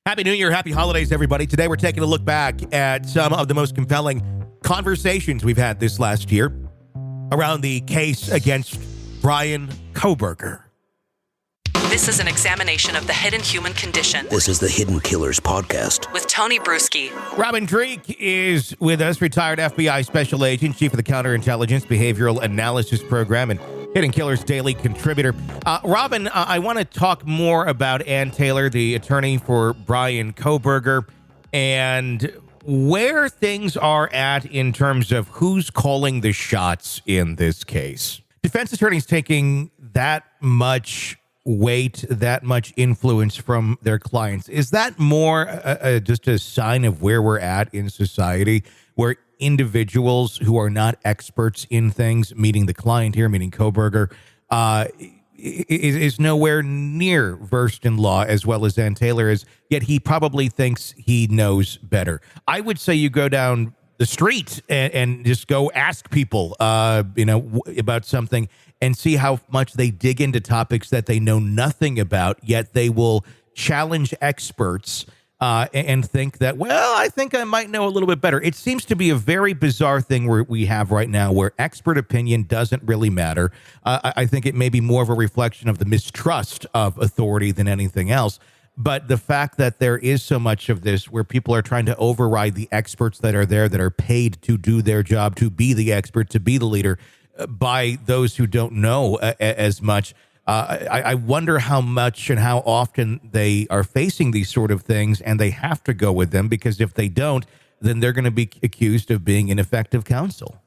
Happy New Year, happy holidays, everybody. Today we're taking a look back at some of the most compelling conversations we've had this last year around the case against Bryan Kohberger. This is an examination of the hidden human condition. This is the Hidden Killers Podcast With Tony Brueski. Robin Dreek is with us, retired FBI special agent, chief of the Counterintelligence Behavioral Analysis Program, and Hidden Killers Daily contributor. Robin, I want to talk more about Ann Taylor, the attorney for Bryan Kohberger, and where things are at in terms of who's calling the shots in this case. Defense attorneys taking that much weight, that much influence from their clients. Is that more just a sign of where we're at in society, where individuals who are not experts in things, meaning the client here, meaning Kohberger, is nowhere near versed in law as well as Ann Taylor is, yet he probably thinks he knows better? I would say you go down the street and just go ask people, about something and see how much they dig into topics that they know nothing about, yet they will challenge experts and think that, well, I think I might know a little bit better. It seems to be a very bizarre thing where we have right now where expert opinion doesn't really matter. I think it may be more of a reflection of the mistrust of authority than anything else. But the fact that there is so much of this where people are trying to override the experts that are there, that are paid to do their job, to be the expert, to be the leader, by those who don't know as much. I wonder how much and how often they are facing these sort of things, and they have to go with them, because if they don't, then they're going to be accused of being ineffective counsel.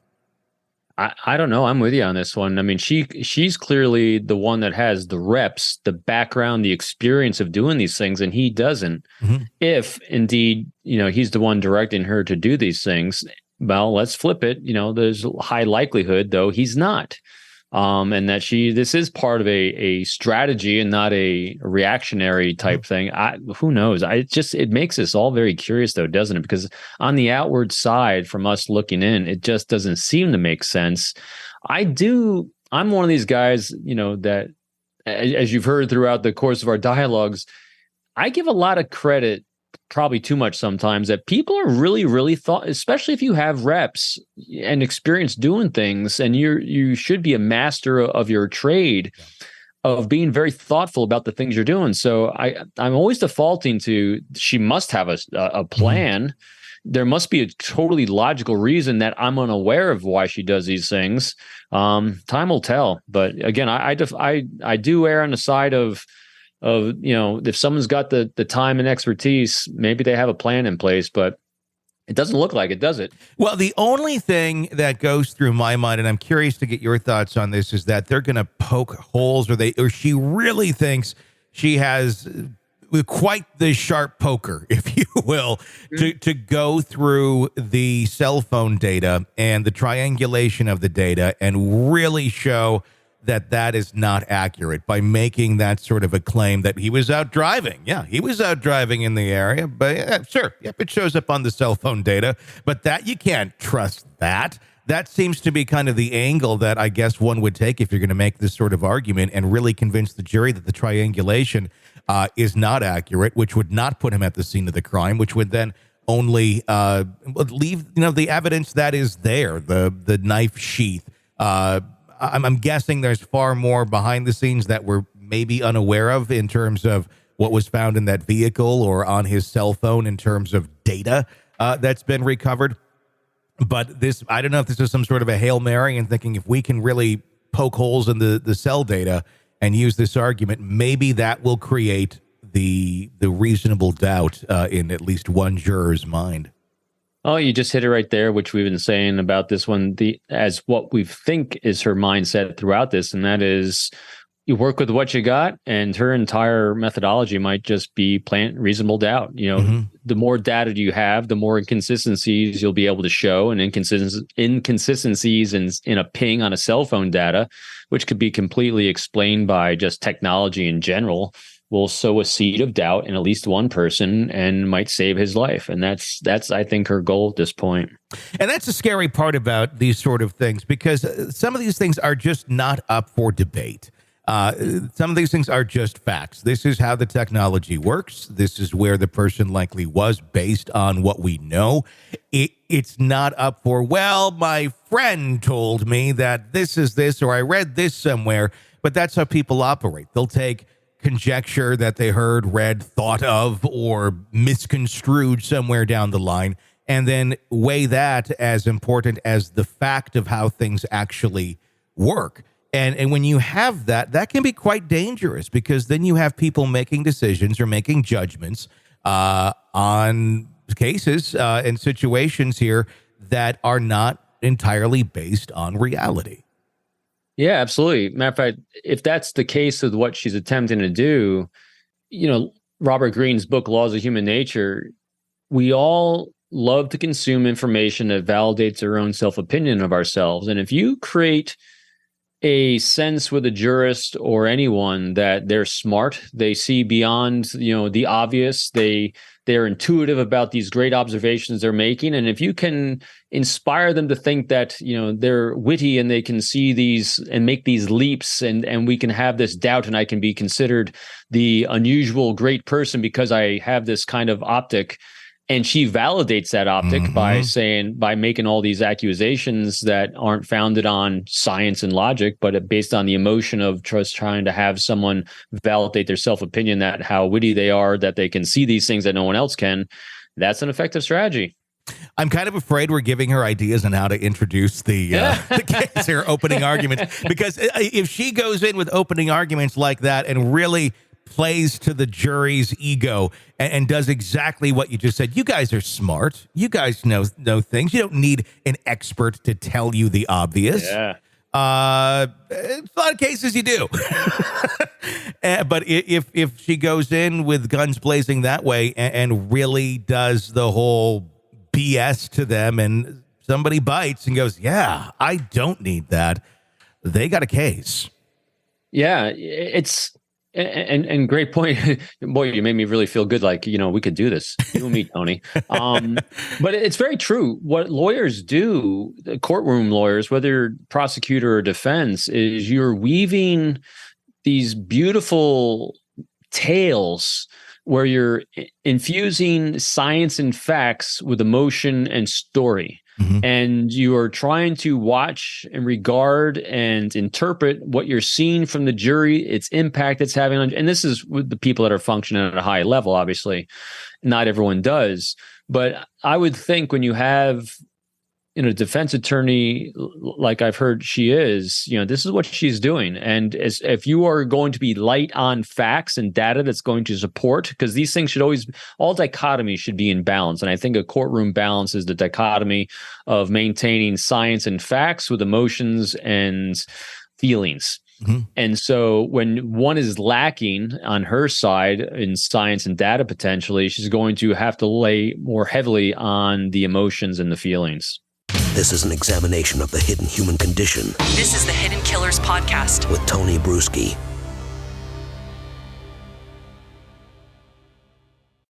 I don't know. I'm with you on this one. I mean, she's clearly the one that has the reps, the background, the experience of doing these things, and he doesn't. Mm-hmm. If indeed, he's the one directing her to do these things, well, let's flip it. There's a high likelihood, though, he's not. And that this is part of a strategy and not a reactionary type thing. Who knows? It makes us all very curious, though, doesn't it? Because on the outward side, from us looking in, it just doesn't seem to make sense. I'm one of these guys, that, as you've heard throughout the course of our dialogues, I give a lot of credit, probably too much sometimes, that people are really, really especially if you have reps and experience doing things, and you should be a master of your trade, of being very thoughtful about the things you're doing. So I'm always defaulting to, she must have a plan. There must be a totally logical reason that I'm unaware of why she does these things. Time will tell. But again, I do err on the side of if someone's got the time and expertise, maybe they have a plan in place, but it doesn't look like it, does it? Well, the only thing that goes through my mind, and I'm curious to get your thoughts on this, is that they're going to poke holes, or she really thinks she has quite the sharp poker, if you will, to go through the cell phone data and the triangulation of the data and really show that is not accurate by making that sort of a claim that he was out driving. Yeah, he was out driving in the area, but sure, yep, it shows up on the cell phone data, but that you can't trust that. That seems to be kind of the angle that I guess one would take if you're going to make this sort of argument and really convince the jury that the triangulation is not accurate, which would not put him at the scene of the crime, which would then only leave the evidence that is there, the knife sheath. I'm guessing there's far more behind the scenes that we're maybe unaware of in terms of what was found in that vehicle or on his cell phone in terms of data that's been recovered. But I don't know if this is some sort of a Hail Mary and thinking if we can really poke holes in the cell data and use this argument, maybe that will create the reasonable doubt in at least one juror's mind. Oh, you just hit it right there, which we've been saying about this one, as what we think is her mindset throughout this, and that is you work with what you got, and her entire methodology might just be plant reasonable doubt. The more data you have, the more inconsistencies you'll be able to show, and inconsistencies in a ping on a cell phone data, which could be completely explained by just technology in general, will sow a seed of doubt in at least one person and might save his life. And that's I think her goal at this point. And that's the scary part about these sort of things, because some of these things are just not up for debate. Some of these things are just facts. This is how the technology works. This is where the person likely was based on what we know. It's not up for, well, my friend told me that this is this, or I read this somewhere, but that's how people operate. They'll take conjecture that they heard, read, thought of, or misconstrued somewhere down the line, and then weigh that as important as the fact of how things actually work. And when you have that, that can be quite dangerous, because then you have people making decisions or making judgments on cases and situations here that are not entirely based on reality. Yeah, absolutely. Matter of fact, if that's the case of what she's attempting to do, Robert Greene's book, Laws of Human Nature, we all love to consume information that validates our own self-opinion of ourselves. And if you create a sense with a jurist or anyone that they're smart, they see beyond, the obvious, they're intuitive about these great observations they're making. And if you can inspire them to think that, they're witty and they can see these and make these leaps, and we can have this doubt and I can be considered the unusual great person because I have this kind of optic. And she validates that optic by making all these accusations that aren't founded on science and logic, but based on the emotion of just trying to have someone validate their self-opinion, that how witty they are, that they can see these things that no one else can. That's an effective strategy. I'm kind of afraid we're giving her ideas on how to introduce the case, her opening arguments, because if she goes in with opening arguments like that and really plays to the jury's ego and does exactly what you just said. You guys are smart. You guys know things. You don't need an expert to tell you the obvious. Yeah. A lot of cases you do. But if she goes in with guns blazing that way and really does the whole BS to them, and somebody bites and goes, yeah, I don't need that, they got a case. Yeah, it's... And great point. Boy, you made me really feel good. Like, we could do this. You and me, Tony. But it's very true. What lawyers do, the courtroom lawyers, whether prosecutor or defense, is you're weaving these beautiful tales where you're infusing science and facts with emotion and story. Mm-hmm. And you are trying to watch and regard and interpret what you're seeing from the jury, its impact it's having on, and this is with the people that are functioning at a high level. Obviously, not everyone does, but I would think when you have, a defense attorney like I've heard she is, this is what she's doing. And if you are going to be light on facts and data that's going to support, because these things should always, all dichotomies should be in balance. And I think a courtroom balance is the dichotomy of maintaining science and facts with emotions and feelings. Mm-hmm. And so when one is lacking on her side in science and data, potentially, she's going to have to lay more heavily on the emotions and the feelings. This is an examination of the hidden human condition. This is the Hidden Killers Podcast with Tony Brueski.